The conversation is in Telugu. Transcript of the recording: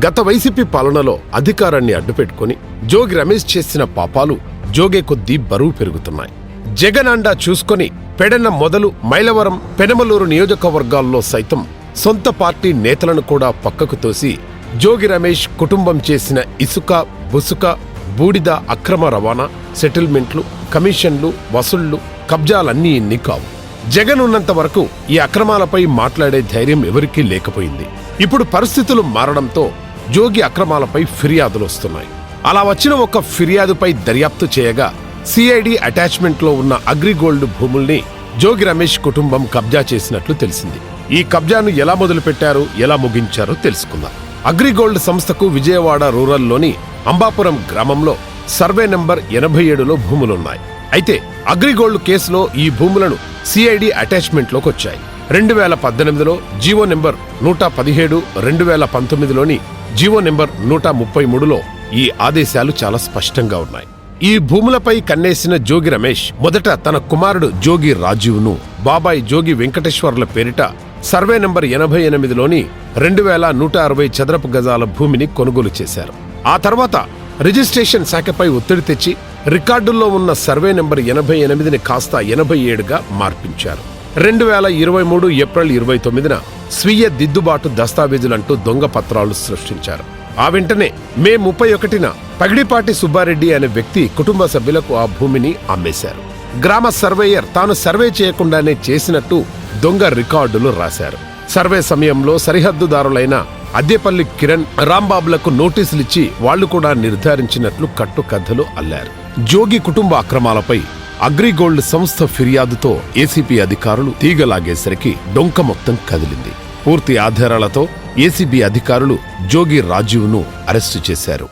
గత వైసీపీ పాలనలో అధికారాన్ని అడ్డుపెట్టుకుని జోగి రమేష్ చేసిన పాపాలు జోగే కొద్దీ బరువు పెరుగుతున్నాయి. జగన్ అండా చూసుకొని పెడన మొదలు మైలవరం, పెనమలూరు నియోజకవర్గాల్లో సైతం సొంత పార్టీ నేతలను కూడా పక్కకు తోసి జోగి రమేష్ కుటుంబం చేసిన ఇసుక, బుసుక, బూడిద అక్రమ రవాణా, సెటిల్మెంట్లు, కమిషన్లు, వసూళ్లు, కబ్జాలన్నీ ఇన్ని కావు. జగన్ ఉన్నంత వరకు ఈ అక్రమాలపై మాట్లాడే ధైర్యం ఎవరికీ లేకపోయింది. ఇప్పుడు పరిస్థితులు మారడంతో జోగి అక్రమాలపై ఫిర్యాదులు వస్తున్నాయి. అలా వచ్చిన ఒక ఫిర్యాదుపై దర్యాప్తు చేయగా సిఐడి అటాచ్మెంట్లో ఉన్న అగ్రిగోల్డ్ భూముల్ని జోగి రమేష్ కుటుంబం కబ్జా చేసినట్లు తెలిసింది. ఈ కబ్జాను ఎలా మొదలుపెట్టారు, ఎలా ముగించారో తెలుసుకుందాం. అగ్రిగోల్డ్ సంస్థకు విజయవాడ రూరల్లోని అంబాపురం గ్రామంలో సర్వే నంబర్ 87లో భూములున్నాయి. అయితే అగ్రిగోల్డ్ కేసులో ఈ భూములను సిఐడి అటాచ్మెంట్లోకి వచ్చాయి. 2018లో జీవో నెంబర్ 117, 2019లోని జీవో నెంబర్ 133లో ఈ ఆదేశాలు చాలా స్పష్టంగా ఉన్నాయి. ఈ భూములపై కన్నేసిన జోగి రమేష్ మొదట తన కుమారుడు జోగి రాజీవ్ను బాబాయ్ జోగి వెంకటేశ్వర్ల పేరిట సర్వే నంబర్ 88లోని 2160 చదరపు గజాల భూమిని కొనుగోలు చేశారు. ఆ తర్వాత రిజిస్ట్రేషన్ శాఖపై ఒత్తిడి తెచ్చి రికార్డుల్లో ఉన్న సర్వే నంబర్ 88ని కాస్త 87గా మార్పించారు. 2023 ఏప్రిల్ 29న స్వీయ దిద్దుబాటు దస్తావేజులంటూ దొంగ పత్రాలు సృష్టించారు. ఆ వెంటనే మే 31న పగిడిపాటి సుబ్బారెడ్డి అనే వ్యక్తి కుటుంబ సభ్యులకు ఆ భూమిని అమ్మేశారు. గ్రామ సర్వేయర్ తాను సర్వే చేయకుండానే చేసినట్టు దొంగ రికార్డులు రాశారు. సర్వే సమయంలో సరిహద్దుదారులైన అద్దేపల్లి కిరణ్, రాంబాబులకు నోటీసులిచ్చి వాళ్లు కూడా నిర్ధారించినట్లు కట్టుకథలు అల్లారు. జోగి కుటుంబ అక్రమాలపై అగ్రిగోల్డ్ సంస్థ ఫిర్యాదుతో ఏసీబీ అధికారులు తీగలాగేసరికి డొంక మొత్తం కదిలింది. పూర్తి ఆధారాలతో ఏసీబీ అధికారులు జోగి రాజీవ్ను అరెస్టు చేశారు.